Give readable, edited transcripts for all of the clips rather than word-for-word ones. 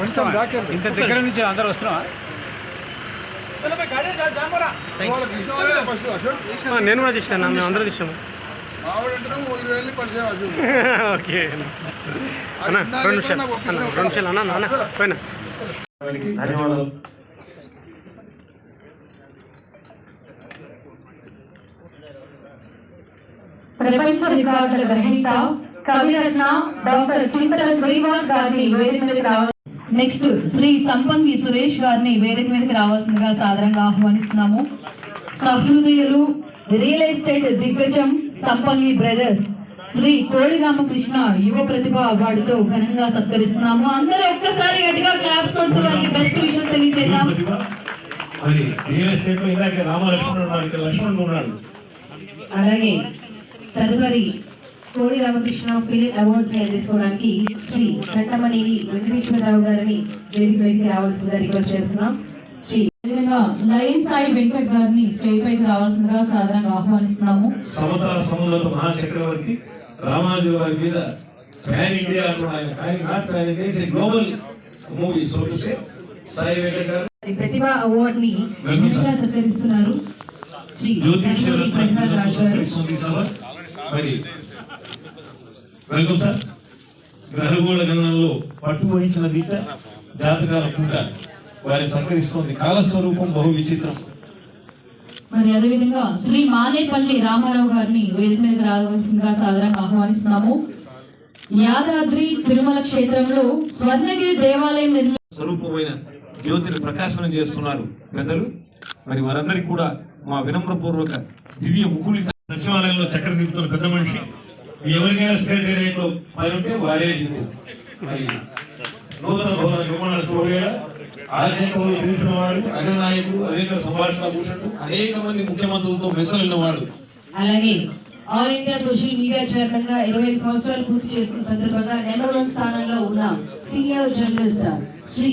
ఇంత దగ్గర నుంచి అందరూ వస్తున్నావా? నేను కూడా తీసాను, మేము అందరూ తీసాము. ఓకే అన్న, 2 నిమిషాలు అన్న, 2 నిమిషాలు అన్న. నాన్న పోయినా ధన్యవాదాలు. ప్రపంచ రికార్డుల గ్రహీత కవిరత్న డాక్టర్ చింతల శ్రీనివాస్ గారిని వేదిక మీదకి రావాలి. నెక్స్ట్ శ్రీ సంపంగి సురేష్ గారిని వేదిక మీదకి రావాల్సిందిగా సాదరంగా ఆహ్వానిస్తున్నాము. సహృదయులు, రియల్ ఎస్టేట్ దిగ్గజం సంపంగి బ్రదర్స్ శ్రీ కోడి రామకృష్ణ యువ ప్రతిభ అవార్డుతో ఘనంగా సత్కరిస్తున్నాము. అందరూ ఒక్కసారి గట్టిగా క్లాప్స్ కొడుతూ వారికి బెస్ట్ విషెస్ తెలియజేద్దాం. అలాగే తదుపరి కోడి రామకృష్ణ ఫిలిం అవార్డ్స్ తీసుకోవడానికి శ్రీ కట్టమనేని వెంకటేశ్వరరావు గారిని వేదికపైకి రావాల్సిందిగా రిక్వెస్ట్ చేస్తున్నాం. శ్రీ లయన్ సాయి వెంకట్ గారిని స్టేజ్ పైకి రావాల్సిందిగా సాధారణంగా ఆహ్వానిస్తున్నాము. సమతా సముద్ర మహాచక్రవర్తి రామాజు గారి మీద pan India global movie Sai Venkat గారు ప్రతిభ అవార్డ్ ని సత్కరిస్తున్నారు. Shri welcome sir. గ్రహగోళ గణనలో పట్టు వహించిన దీట జాతకాల పూట వారిని సత్కరిస్తోంది. కాలస్వరూపం బహు విచిత్రం. మరి అదేవిధంగా శ్రీ మానేపల్లి రామారావు గారిని వేదిక మీద రావాల్సిందిగా సాధారణంగా ఆహ్వానిస్తున్నాము. యాదాద్రి తిరుమల క్షేత్రంలో స్వర్ణగిరి దేవాలయం స్వరూపమైన జ్యోతిని ప్రకాశనం చేస్తున్నారు పెద్దలు. మరి వారందరికీ కూడా మా వినమ్రపూర్వక దివ్య ముకుళిత. సచివాలయంలో చక్ర దిగుతున్న పెద్ద మనిషి, ఎవరికైనా సెక్రటేరియట్ లో పని ఉంటే వారే నూతన భవన నిర్మాణ చూడగా ఆధ్యాత్మికంలో తెలిసిన వాడు, అగ్రనాయకుడు, అనేక సంభాషణ భూషణుడు, అనేక మంది ముఖ్యమంత్రులతో మెసలిన వాడు. అలాగే all India social media chairman గా 25 సంవత్సరాలు పూర్తి చేసుకున్న సందర్భంగా నెంబర్ 1 స్థానంలో ఉన్న సీనియర్ జర్నలిస్ట్ శ్రీ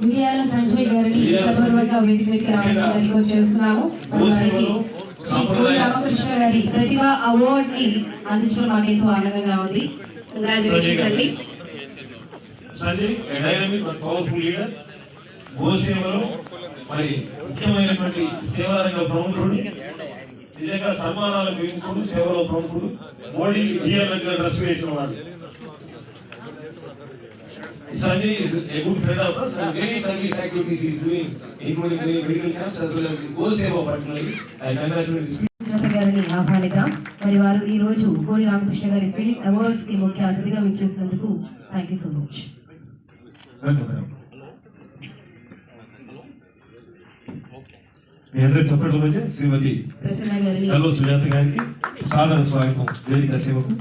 మిరియాల సంజయ్ గారిని సభర్వంగా వేదికకి రావాలని రిక్వెస్ట్ చేస్తున్నాము. రామకృష్ణ గారి ప్రతిభ అవార్డ్ ని అందించడం మాకెంతో ఆనందంగా ఉంది. కంగ్రాచులేషన్స్ అండి. Sanjay dynamic and powerful leader, గోసేవలో మరి ముఖ్యమైనటువంటి సేవారంగ ప్రముఖుడు, నిజంగా సన్మానాలకు విముఖుడు, సేవలో ప్రముఖుడు, మోడీకి డిఎల్గా డ్రెస్ వేసిన వాడు. Sanjay is a good friend of us and many service activities he is doing, including many medical camps as well as Goseva particularly. I congratulate him. గారిని ఆహ్వానిద్దాం. మరి వారు ఈ రోజు కోడి రామకృష్ణ గారి ఫిలిం అవార్డ్స్ కి ముఖ్య అతిథిగా విచ్చేసినందుకు థ్యాంక్ యూ సో మచ్. మీ అందరి చప్పట్ల మధ్య శ్రీమతి కల్లో సుజాత గారికి సాదర స్వాగతం వేదిక సేవకు.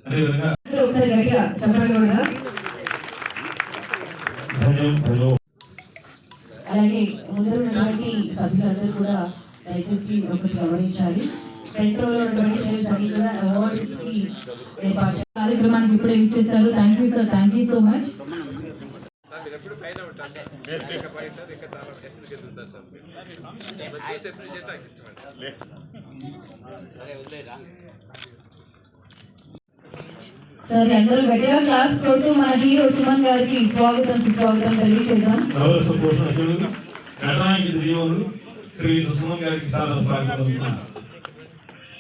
అదేవిధంగా అలాగే ముందర ఉన్నటువంటి సభ్యులందరూ కూడా దయచేసి ఒకటి గమనించాలి. ఫ్రంట్ రోలో ఉన్నటువంటి సభ్యులు కూడా అవార్డ్స్ కి కార్యక్రమానికి ఇప్పుడే ఇచ్చేసారు. Thank you sir, thank you so much. సరే, అందరూ గట్టిగా క్లాప్స్ కొడుతూ మన హీరో సుమన్ గారికి స్వాగతం సుస్వాగతం తెలియజేద్దాం.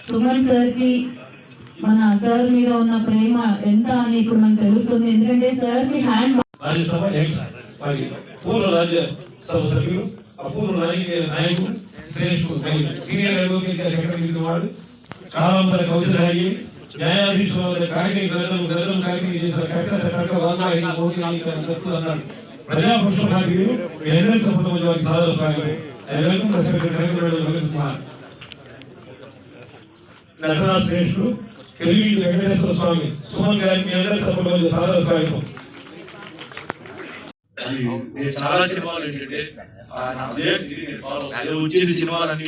సుమన్ సార్ కి మన సార్ మీద ఉన్న ప్రేమ ఎంత అని ఇప్పుడు మనకు తెలుస్తుంది. ఎందుకంటే సార్ కి హ్యాండ్ రాజ్యసభ పూర్వ రాజ్యసభ సభ్యులు, అపూర్వ రాజకీయ నాయకుడు, సీనియర్ అడ్వకేట్ గా సెక్రటరీ వాడు, కాలంపర కవిత రాయి, న్యాయాధీశుల కార్యక్రమం చేసిన అన్నాడు. ప్రజాపక్ష భాగ్యులు ఎందరి సభ్యుల మధ్య వారికి సాదర స్వాగతం. నటనా శ్రేష్ఠుడు తెలుగు వెంకటేశ్వర స్వామి సుమన్ గారికి ఎందరి సభ్యుల మధ్య సాదర స్వాగతం. చాలా సినిమాలు ఏంటంటే వచ్చేది సినిమాలన్నీ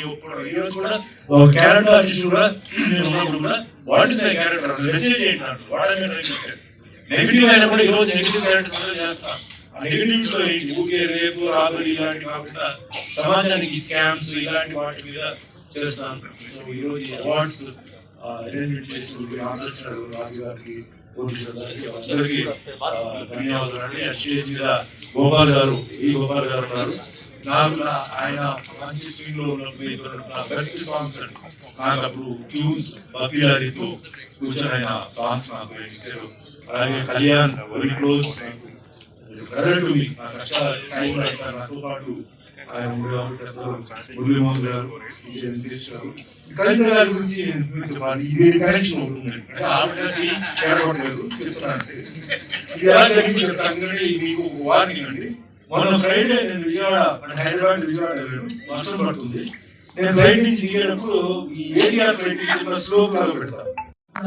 ఈరోజు కూడా ఒక క్యారెక్టర్ ఆర్టిస్ట్ కూడా ఉన్నప్పుడు కూడా what is my character message ఏంటంటే వాట్ ఐ మీన్ నెగిటివ్ అయినా కూడా ఈరోజు నెగిటివ్ క్యారెక్టర్ చేస్తాను. నెగిటివ్ ఊకే రేపు రాబడి ఇలాంటివి కాకుండా సమాజానికి స్కామ్స్ ఇలాంటి వాటి మీద చేస్తాను. ఈరోజు అవార్డ్స్ అరేంజ్మెంట్ చేసిన రామకృష్ణ రాజు గారికి, పోలీసులు గారికి అందరికీ ధన్యవాదాలు. స్టేజ్ మీద గోపాల్ గారు, గోపాల్ గారు ఉన్నారు. నాకు ఆయన మంచి స్వింగ్ లో ఉన్నప్పుడు బెస్ట్ సాంగ్స్ నాకు అప్పుడు ట్యూన్స్ భక్తితో కూర్చొని ఆయన సాంగ్స్ నాకు ఇచ్చారు. అలాగే Kalyan very close brother to me. నా కష్ట టైంలో అయితే నాతో పాటు ఆయన మురళీమోహన్ గారు, కళ్యాణ్ గారి గురించి చెప్పాలి. ఇది కనెక్షన్ ఉంటుంది అంటే ఆల్రెడీ చేరకూడలేదు చెప్తాను. ఇది ఎలా జరిగింది చెప్తాను. ఎందుకంటే ఇది మీకు వార్నింగ్ అండి. మొన్న ఫ్రైడే నేను హైదరాబాద్ విజయవాడ వెళ్ళాను. వర్షం పడుతుంది. నేను ఫ్లైట్ నుంచి దిగేటప్పుడు ఈ ఏటీఆర్ ఫ్లైట్ నుంచి స్లోప్ లాగా పెడతాను.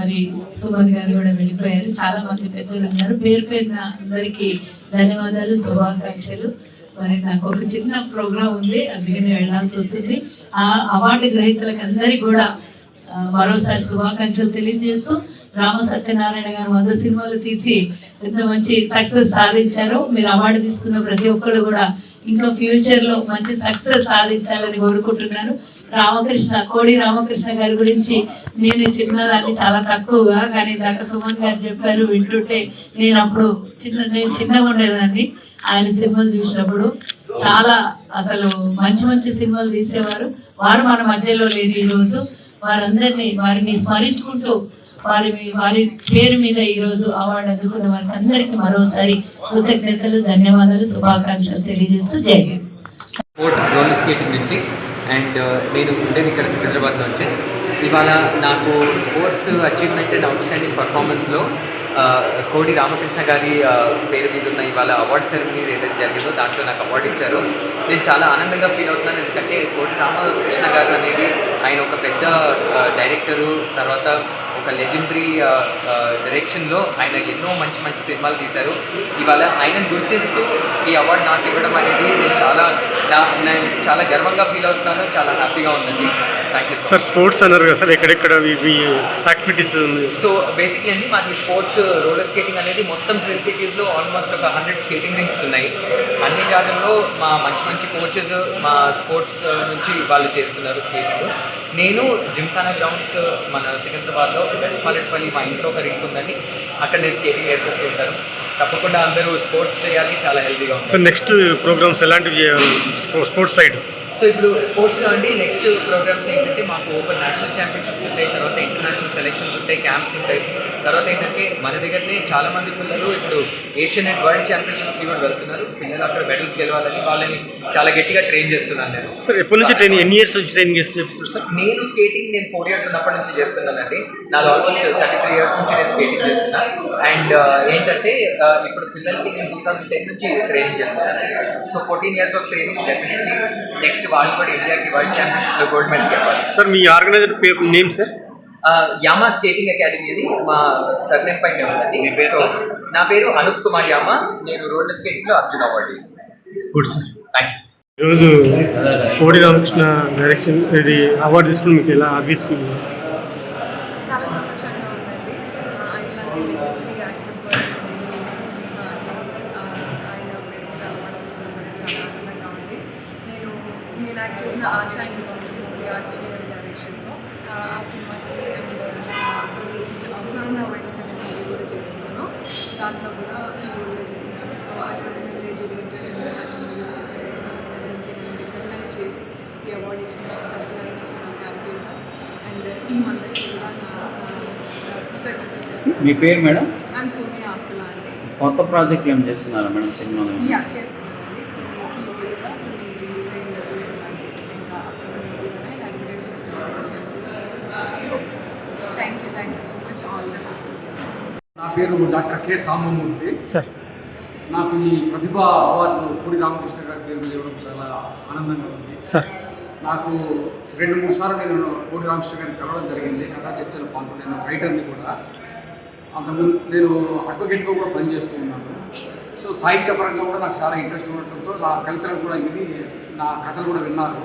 మరి సుమన్ గారు కూడా వెళ్ళిపోయారు. చాలా మంది పెద్దలు ఉన్నారు. పేరు పేరున అందరికీ ధన్యవాదాలు, శుభాకాంక్షలు. మరి నాకు ఒక చిన్న ప్రోగ్రాం ఉంది, అందుకని వెళ్ళాల్సి వస్తుంది. ఆ అవార్డు గ్రహీతలకు అందరికీ కూడా మరోసారి శుభాకాంక్షలు తెలియజేస్తూ, రామ సత్యనారాయణ గారు 100 సినిమాలు తీసి ఎంత మంచి సక్సెస్ సాధించారో, మీరు అవార్డు తీసుకున్న ప్రతి ఒక్కరు కూడా ఇంకా ఫ్యూచర్ లో మంచి సక్సెస్ సాధించాలని కోరుకుంటున్నాను. కోడి రామకృష్ణ గారి గురించి నేను చిన్నదాన్ని, చాలా తక్కువగా, కానీ దాకా సుమన్ గారు చెప్పారు వింటుంటే నేను చిన్నగా ఉండేదాన్ని. ఆయన సినిమాలు చూసినప్పుడు చాలా అసలు మంచి మంచి సినిమాలు తీసేవారు. వారు మన మధ్యలో లేరు ఈరోజు. వారిని స్మరించుకుంటూ వారి పేరు మీద ఈరోజు అవార్డు అందుకున్న వారికి అందరికీ మరోసారి కృతజ్ఞతలు, ధన్యవాదాలు, శుభాకాంక్షలు తెలియజేస్తూ జై హింద్. రోలర్ స్కేటింగ్ నుంచి అండ్ నేను ఉండేది ఇక్కడ సికింద్రాబాద్ నుంచి. ఇవాళ నాకు sports achievement and outstanding పర్ఫార్మెన్స్లో కోడి రామకృష్ణ గారి పేరు మీద ఉన్న ఇవాళ అవార్డ్ సెరమనీ ఏదైతే జరిగిందో దాంట్లో నాకు అవార్డు ఇచ్చారు. నేను చాలా ఆనందంగా ఫీల్ అవుతున్నాను. ఎందుకంటే కోడి రామకృష్ణ గారు అనేది ఆయన ఒక పెద్ద డైరెక్టరు, తర్వాత ఒక లెజెండరీ డైరెక్షన్లో ఆయన ఎన్నో మంచి మంచి సినిమాలు తీశారు. ఇవాళ ఆయనను గుర్తిస్తూ ఈ అవార్డు నాకు ఇవ్వడం అనేది నేను చాలా గర్వంగా ఫీల్ అవుతున్నాను. చాలా హ్యాపీగా ఉందండి. Thank you sir. స్పోర్ట్స్ అన్నారు కదా సార్, ఎక్కడెక్కడ యాక్టివిటీస్? సో బేసిక్లీ అండి మాది స్పోర్ట్స్ రోలర్ స్కేటింగ్ అనేది మొత్తం ట్విన్ సిటీస్లో ఆల్మోస్ట్ ఒక 100 స్కేటింగ్ రింగ్స్ ఉన్నాయి. అన్ని జాగాల్లో మా మంచి మంచి కోచెస్ మా స్పోర్ట్స్ నుంచి వాళ్ళు చేస్తున్నారు స్కేటింగ్. నేను జిమ్ఖానా గ్రౌండ్స్ మన సికింద్రాబాద్లో వెస్ట్ మారేట్పల్లి మా ఇంట్లో ఒక రింగ్ ఉందండి, అక్కడ నేను స్కేటింగ్ నేర్పిస్తూ ఉంటాను. తప్పకుండా అందరూ స్పోర్ట్స్ చేయాలి, చాలా హెల్తీగా ఉంటుంది. నెక్స్ట్ ప్రోగ్రామ్స్ ఎలాంటివి చేయాలి స్పోర్ట్స్ సైడ్? సో ఇప్పుడు స్పోర్ట్స్లో అండి నెక్స్ట్ ప్రోగ్రామ్స్ ఏంటంటే మాకు ఓపెన్ నేషనల్ ఛాంపియన్షిప్స్ ఉంటాయి, తర్వాత ఇంటర్నేషనల్ సెలెక్షన్స్ ఉంటాయి, క్యాంప్స్ ఉంటాయి. తర్వాత ఏంటంటే మన దగ్గరనే చాలామంది పిల్లలు ఇప్పుడు ఏషియన్ అండ్ వరల్డ్ ఛాంపియన్షిప్స్కి కూడా వెళ్తున్నారు. పిల్లలు అక్కడ మెడల్స్ గెలవాలని వాళ్ళని చాలా గట్టిగా ట్రైన్ చేస్తున్నాను నేను. సార్ ఎప్పటి నుంచి ట్రైనింగ్, ఎన్ని ఇయర్స్ నుంచి ట్రైనింగ్ చేస్తున్నారు సార్? నేను స్కేటింగ్ 4 years ఉన్నప్పటి నుంచి చేస్తున్నానండి. నాది ఆల్మోస్ట్ 33 years నుంచి నేను స్కేటింగ్ చేస్తున్నా. అండ్ ఏంటంటే ఇప్పుడు పిల్లలకి నేను 2010 నుంచి ట్రైనింగ్ చేస్తున్నాను. So 14 years of training. Definitely next వాళ్ళు కూడా ఇండియాకి వరల్డ్ ఛాంపియన్షిప్లో గోల్డ్ మెడల్ గెలవాలి. సార్ మీ ఆర్గనైజర్ పేరు నేమ్ సార్? యామా స్కేటింగ్ అకాడమీ అని మా సర్నేమ్ పైన ఉందండి. సో నా పేరు అనూప్ కుమార్ యామా. నేను రోలర్ స్కేటింగ్లో Arjun award. Good sir, thank you. ఈరోజు కోడి రామకృష్ణ డైరెక్షన్ ఇది అవార్డు తీసుకుని మీకు ఎలా అనిపిస్తుంది? చాలా సంతోషంగా ఉందండి. ఆయన లెజెండరీ యాక్టర్ ఆయన పేరు మీద అవార్డు తీసుకోవడం చాలా ఆనందంగా ఉంది. నేను యాక్ట్ చేసిన ఆశా ఇంకా ఉంటుంది ఆర్జీవి గారి డైరెక్షన్లో. ఆ సినిమాకి కరోనా వైరస్ అనే మూవీ కూడా చేస్తున్నాను. దాంట్లో కూడా హీరోగా చేసినాను. సో అక్కడ మెసేజ్ ఓరియంటెడ్ అండ్ మంచి మూవీస్ చేశాను. రికగ్నైజ్ చేసి ఈ అవార్డు ఇచ్చిన సత్యనారాయణ స్వామి గారికి అండ్ టీం అందరికీ కూడా నా కృతజ్ఞతలు. మీ పేరు మేడం? ఐఎమ్ సోనియా ఆకుల అండి. కొత్త ప్రాజెక్ట్ ఏం చేస్తున్నారా మేడం సినిమాలో? చేస్తున్నానండి. కొన్ని కీ రోల్స్గా కొన్ని రిలీజ్ అయిన మూవీస్ ఉన్నాయి, ఇంకా అప్కమింగ్ మూవీస్ ఉన్నాయి, అండ్ అడ్వర్టైజ్మెంట్స్ కూడా చేస్తున్నాను. Thank you so much all the. నా పేరు డాక్టర్ కె సాంబమూర్తి సార్. నాకు ఈ ప్రతిభ అవార్డు కోడి రామకృష్ణ గారి పేరు మీద ఇవ్వడం చాలా ఆనందంగా ఉంది సార్. నాకు 2-3 సార్లు నేను కోడి రామకృష్ణ గారిని కలవడం జరిగింది. కథా చర్చలు పాల్గొన్నాను. రైటర్ని కూడా. అంతకుముందు నేను అడ్వకేట్గా కూడా పనిచేస్తూ ఉన్నాను. సో సాహిత్యపరంగా కూడా నాకు చాలా ఇంట్రెస్ట్ ఉండటంతో నా కవితలు కూడా విని నా కథలు కూడా విన్నారు,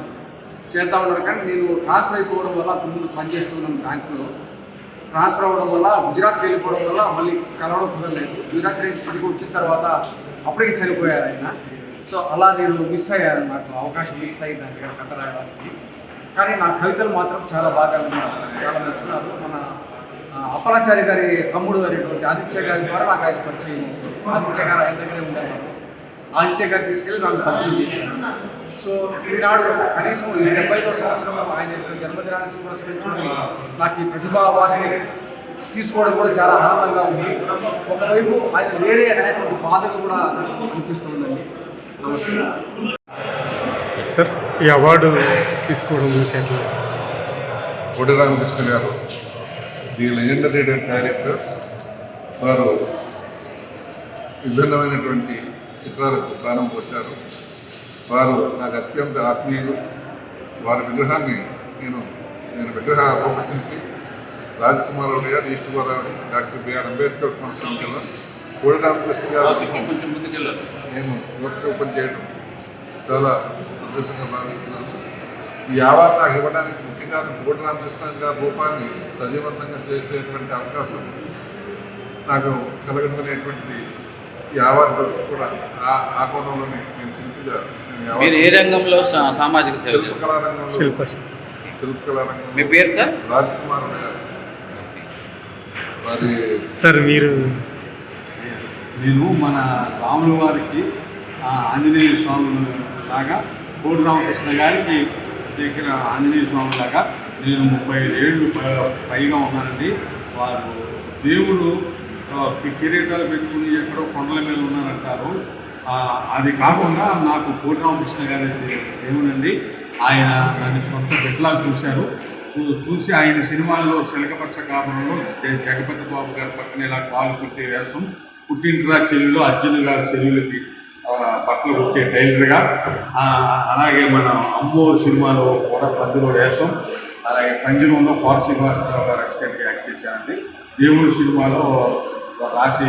చేస్తూ ఉన్నారు. కానీ నేను ట్రాన్స్ఫర్ అయిపోవడం వల్ల అంతకుముందు పనిచేస్తూ ఉన్నాను బ్యాంకులో. ట్రాన్స్ఫర్ అవ్వడం వల్ల గుజరాత్కి వెళ్ళిపోవడం వల్ల మళ్ళీ కలవడం కుదరలేదు. గుజరాత్ నుంచి తిరిగి వచ్చిన తర్వాత అప్పటికి చనిపోయారు ఆయన. సో అలా నేను మిస్ అయ్యాను, నాకు అవకాశం మిస్ అయ్యింది దాని కథ రాయడానికి. కానీ నా కవితలు మాత్రం చాలా బాగా చాలా నచ్చున్నారు. మన అప్పలాచారి గారి తమ్ముడు అనేటువంటి ఆదిత్య గారి ద్వారా నాకు ఆయన పరిచయం. ఆదిత్య గారు ఆయన దగ్గరే ఉండేవారు. ఆదిత్య గారు తీసుకెళ్ళి నాకు పరిచయం చేశాను. సో ఈనాడు కనీసం ఈ 70వ సంవత్సరంలో ఆయన యొక్క జన్మదినాన్ని పురస్కరించుకుని నాకు ఈ ప్రతిభా అవార్డుని తీసుకోవడం కూడా చాలా ఆనందంగా ఉంది. ఒకవైపు ఆయన వేరే అనేటువంటి బాధగా కూడా నాకు అనిపిస్తుందండి. సార్ ఈ అవార్డు తీసుకోవడం కోడి రామకృష్ణ గారు ది లెజెండరీ డైరెక్టర్. వారు విభిన్నమైనటువంటి చిత్రాలకు ప్రాణం పోశారు. వారు నాకు అత్యంత ఆత్మీయులు. వారి విగ్రహాన్ని నేను విగ్రహ రూపశిల్పి Rajkumar Reddy garu, east Godavari, doctor BR Ambedkar Konaseema జిల్లా. కోడి రామకృష్ణ గారు నేను రూపకల్పన చేయడం చాలా సంతోషంగా భావిస్తున్నాను. ఈ అవార్డు నాకు ఇవ్వడానికి ముఖ్యంగా కోడి రామకృష్ణ గారి రూపాన్ని సజీవంతంగా చేసేటువంటి అవకాశం నాకు కలగడమనేటువంటి ఈ అవార్డు కూడా ఆ కోణంలోనే నేను శిల్పిగా మీరు ఏ రంగంలో సామాజిక సేవ శిల్పకళా రంగంలో శిల్పకళా రంగంలో మీ పేరు సార్? రాజ్కుమార్ గారు. వారి సార్ నేను మన రాముల వారికి ఆంజనేయ స్వామి లాగా కోడి రామకృష్ణ గారికి దగ్గర ఆంజనేయ స్వామి లాగా నేను 35 ఏళ్ళు పైగా ఉన్నానండి. వారు దేవుడు కిరీటాలు పెట్టుకుని ఎక్కడో కొండల మీద ఉన్నారంటారు. అది కాకుండా నాకు కోడి రామకృష్ణ గారి దేవునండి. ఆయన నన్ను సొంత బిడ్డలా చూసి ఆయన సినిమాల్లో చిలకపచ్చ కాపురంలో జగపతి బాబు గారి పక్కన ఇలా కాలు కుట్టే వేసం, పుట్టింటిరా చెల్లిలో అర్జున్ గారి చెల్లులకి బట్టలు కుట్టే టైలర్గా, అలాగే మన అమ్మోరు సినిమాలో కూడా పందిలో వేసం, అలాగే పంజరంలో కోట శ్రీనివాసరావు గారు అసిస్టెంట్గా యాక్ట్ చేశానండి. దేవుడి సినిమాలో రాశి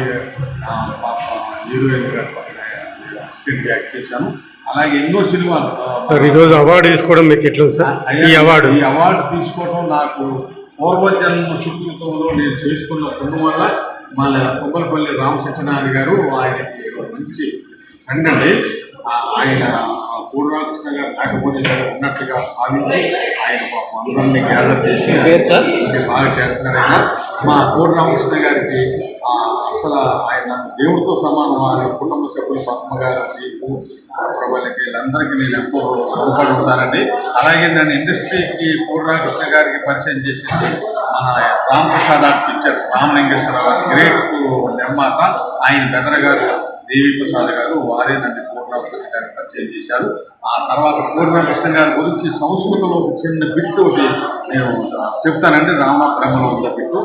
హీరోయిన్ గారి పక్కన అసిస్టెంట్గా యాక్ట్ చేశాను. అలాగే ఎన్నో సినిమాలు. ఈరోజు అవార్డు తీసుకోవడం మీకు ఎట్లా సార్? ఈ అవార్డు తీసుకోవడం నాకు పూర్వజన్మ సుకృతంలో నేను చేసుకున్న పుణ్యం వల్ల మన కొమ్మలపల్లి రామ సత్యనారాయణ గారు ఆయనకి మంచి ఫ్రెండ్ అండి. ఆయన కోడి రామకృష్ణ గారు కాకపోతే ఉన్నట్టుగా భావించి ఆయన అందరినీ గ్యాదర్ చేసి బాగా చేస్తున్నారు. ఆయన మా కోడి రామకృష్ణ గారికి అసలు ఆయన దేవుడితో సమానం. ఆయన కుటుంబ సభ్యులు పద్మ గారు, ప్రభలకి వీళ్ళందరికీ నేను ఎంతో రుణపడి ఉంటానండి. అలాగే నన్ను ఇండస్ట్రీకి కోడి రామకృష్ణ గారికి పరిచయం చేసింది మన Ramaprasad art pictures Ramalingeswararao great నిర్మాత. ఆయన బెదర గారు, దేవి ప్రసాద్ గారు, వారే నన్ను కోడి రామకృష్ణ గారికి పరిచయం చేశారు. ఆ తర్వాత కోడి రామకృష్ణ గారి గురించి సంస్కృతంలో ఒక చిన్న బిట్టు ఒకటి నేను చెప్తానండి. రామప్రమలో ఉన్న బిట్టు.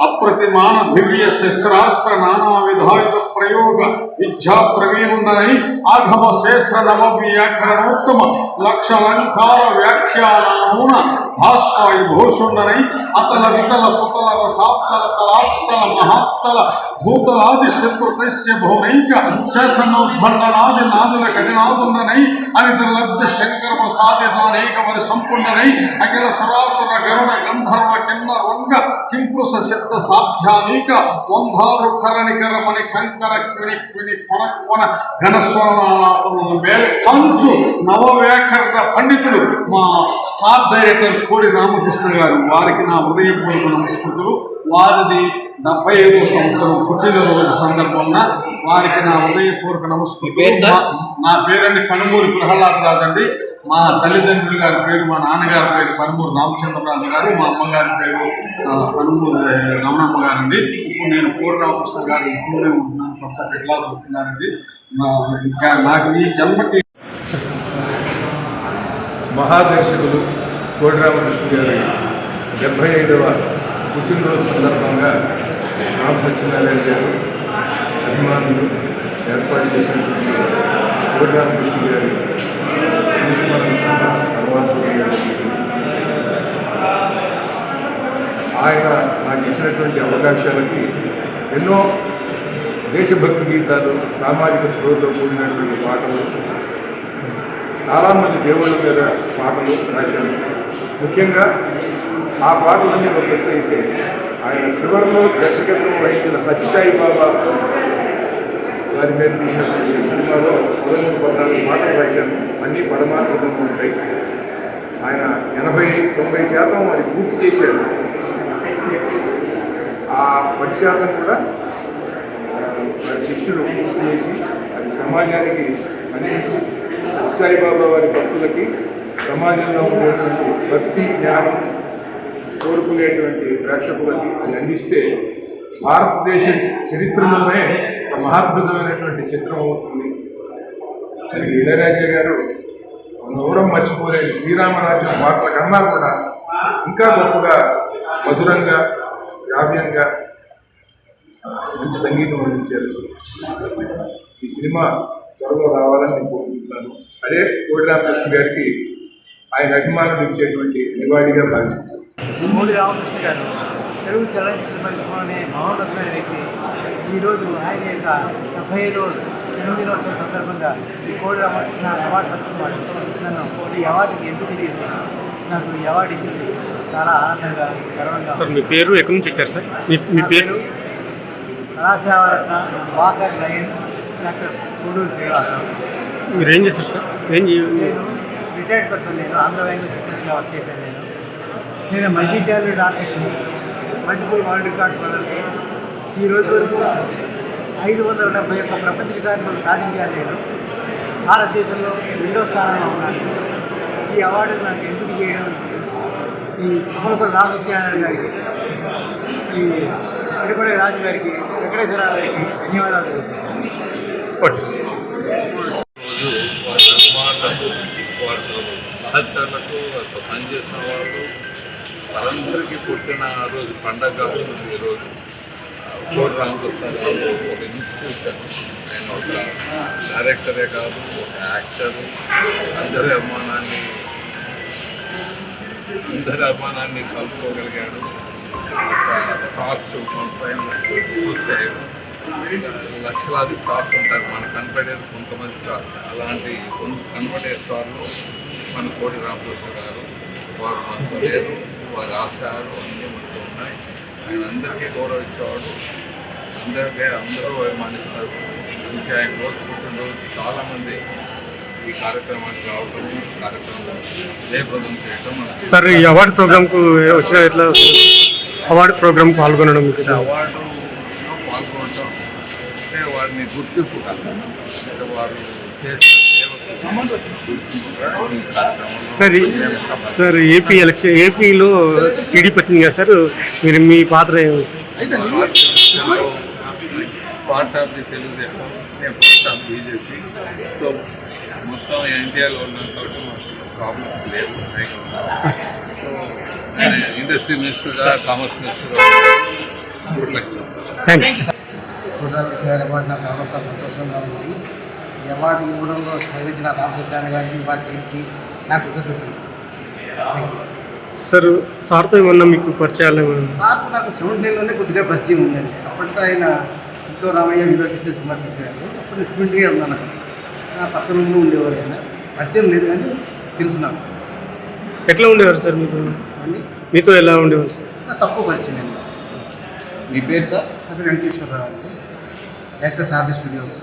అప్రతిమాన దివ్య శస్త్రాస్త్ర నానా విధాయుధ ప్రయోగ విద్యా ప్రవీణుండనై ఆగమ శాస్త్ర నవ వ్యాకరణోత్తమ లక్షలంకార వ్యాఖ్యానమున భాష్వాయు భూషుండనై అతల వితల సుతల రసాప్తల తలాప్తల మహాప్తల భూతలాది శత్రుతస్య భౌనైక శాసనోద్భండనాది నాదుల గదినాదుండనై అనితర లబ్ధ శంకర ప్రసాదిదానేక వరి సంపుండనై అఖిల సరాసుర గరుడ గంధర్వ కిన్నర రంగ కింపురుష శబ్ద సాధ్యానీక వంధారు కరణికర మణి కంకర క్విని క్విని కొన కొన ఘనస్వరనాథముల మేల కంచు నవవ్యాకరణ పండితులు మా స్టార్ డైరెక్టర్ కోడి రామకృష్ణ గారు. వారికి నా హృదయపూర్వక నమస్కృతులు. వారిది 75వ సంవత్సరం పుట్టినరోజు సందర్భంగా వారికి నా హృదయపూర్వక నమస్కృతులు. నా పేరండి కనుమూరి ప్రహ్లాదరాజు అండి. మా తల్లిదండ్రుల గారి పేరు, మా నాన్నగారి పేరు కనుమూరి రామచంద్రరాజు గారు, మా అమ్మగారి పేరు కనుమూరి రమణమ్మ గారండి. ఇప్పుడు నేను కోడి రామకృష్ణ గారి ఇంట్లోనే ఉంటున్నాను, సొంత బిడ్డలా ఉంటున్నానండి. ఇంకా నాకు ఈ జన్మకి మహాదర్శకులు కోడి రామకృష్ణ గారి 75వ పుట్టినరోజు సందర్భంగా రామ సత్యనారాయణ గారు అభిమానులు ఏర్పాటు చేసినటువంటి కోడి రామకృష్ణ గారి ఆయన నాకు ఇచ్చినటువంటి అవకాశాలకి ఎన్నో దేశభక్తి గీతాలు, సామాజిక స్పృహతో కూడినటువంటి పాటలు, చాలామంది దేవుళ్ళ మీద పాటలు రాశారు. ముఖ్యంగా ఆ పాటలన్నీ ఒక ఎత్తు అయితే ఆయన చివరిలో దర్శకత్వం వహించిన సత్యసాయి బాబా వారి మీద తీసినటువంటి సినిమాలో 13-14 పాటలు రాశాను. అన్నీ పరమాత్మకంగా ఉంటాయి. ఆయన 80-90% అది పూర్తి చేశారు. ఆ 10% కూడా వారి శిష్యులు పూర్తి చేసి అది సమాజానికి అందించి సత్యసాయిబాబా వారి భక్తులకి సమాజంలో ఉండేటువంటి భక్తి జ్ఞానం కోరుకునేటువంటి ప్రేక్షకులకి అది అందిస్తే భారతదేశ చరిత్రలోనే ఒక మహాద్భుతమైనటువంటి చిత్రం అవుతుంది. మరి ఇళయరాజా గారు నవరం మర్చిపోలేని శ్రీరామరాజ్యం పాటల కన్నా కూడా ఇంకా గొప్పగా మధురంగా శ్రావ్యంగా మంచి సంగీతం అందించారు. ఈ సినిమా త్వరలో రావాలని నేను కోరుకుంటున్నాను. అదే కోడి రామకృష్ణ గారికి ఆయన అభిమానులు ఇచ్చేటువంటి నివాళిగా భావిస్తున్నాను. కోడి రామకృష్ణ గారు తెలుగు చలనచిత్ర పరిశ్రమలోనే మహోన్నతమైన వ్యక్తి. ఈరోజు ఆయన యొక్క 75వ జన్మదినోత్సవం సందర్భంగా ఈ కోడి రామకృష్ణ అవార్డు సందర్భంగా నన్ను ఈ అవార్డుకి ఎంపిక చేసి నాకు ఈ అవార్డు ఇచ్చింది చాలా ఆనందంగా గర్వంగా. మీ పేరు ఎక్కడి నుంచి వచ్చారు సార్? మీ పేరు? Kalasevaratna walker lion doctor Koduru Srinivasarao. మీరు ఏం చేస్తారు సార్? నేను రిటైర్డ్ పర్సన్. నేను ఆంధ్ర బ్యాంక్ సెక్రటరీగా వర్క్ చేశాను. నేను మల్టీ టాలెంటెడ్ ఆర్టిస్ట్ని, మల్టిపుల్ వరల్డ్ రికార్డ్స్ వదలకి ఈ రోజు వరకు 571 ప్రపంచ రికార్డులు సాధించాను. నేను భారతదేశంలో 2వ స్థానంలో ఉన్నాను. ఈ అవార్డు నాకు ఎంపిక చేయడం ఈ కొమ్మలపల్లి రామసత్యనారాయణ గారికి, ఈ ఎడపడే రాజు గారికి, వెంకటేశ్వరరావు గారికి ధన్యవాదాలు. రోజు వారి అభిమానులకు, వారితో సహచరులకు, వారితో పనిచేసిన వాళ్ళు వారందరికీ పుట్టిన రోజు పండగ ఉంటుంది. ఈరోజు కోడి రామకృష్ణ గారు ఒక ఇన్స్టిట్యూషన్, ఆయన ఒక డైరెక్టరే కాదు, ఒక యాక్టరు. అందరి అభిమానాన్ని కలుపుకోగలిగాడు. ఒక స్టార్స్ పైన చూస్తే లక్షలాది స్టార్స్ ఉంటారు, మనకు కనపడేది కొంతమంది స్టార్స్. అలాంటి కనపడే స్టార్లు మన కోడి రామకృష్ణ గారు. వారు మనకు లేరు, వారి ఆశయాలు అన్నీ మనతో ఉన్నాయి. ఆయన అందరికీ గౌరవించేవాడు, అందరూ అభిమానిస్తారు. అందుకే ఆయన రోజు పుట్టినరోజు చాలామంది ఈ కార్యక్రమానికి రావడం, కార్యక్రమం జయప్రదం చేయడం. సార్, ఈ అవార్డు ప్రోగ్రామ్కు వచ్చిన ఎట్లా అవార్డు ప్రోగ్రామ్ పాల్గొనడం? అవార్డులో పాల్గొనడం అంటే వారిని గుర్తింపు కాదు, అంటే వారు చేసిన సార్, ఏపీలో టీడీపీ వచ్చింది కదా సార్, మీరు మీ పాత్ర పార్ట్ ఆఫ్ ది తెలుగుదేశం, నేను పార్ట్ ఆఫ్ బీజేపీ. సో మొత్తం ఇండియాలో ఉన్నాం కాబట్టి మాకు ప్రాబ్లమ్స్ లేవు. సో ఇండస్ట్రీ మినిస్టర్గా, కామర్స్ మినిస్టర్గా గుడ్ లక్. థ్యాంక్స్. అవార్డు నాకు చాలా సంతోషంగా ఉంది. ఈ అవార్డు ఇవ్వడంలో సహకరించిన రామసత్యనారాయణ గారికి, వారి టీంకి నాకు కృతజ్ఞతలు. సార్, సార్తో ఏమన్నా మీకు పరిచయాలు? సార్తో నాకు 17లోనే కొద్దిగా పరిచయం ఉందండి. అప్పటితో ఆయన ఇంట్లో రామయ్య యూనివర్సిటీ సమర్థించారు. అప్పుడు స్టూడెంట్గా ఉన్నాను. నా పక్క రూమ్లో ఉండేవారు. ఆయన పరిచయం లేదు కానీ తెలుసు నాకు. ఎట్లా ఉండేవారు సార్ మీతో ఎలా ఉండేవారు సార్? తక్కువ పరిచయం అండి. మీ పేరు సార్? అది వెంకటేశ్వరరావు అండి, డైరెక్టర్ సారథి స్టూడియోస్.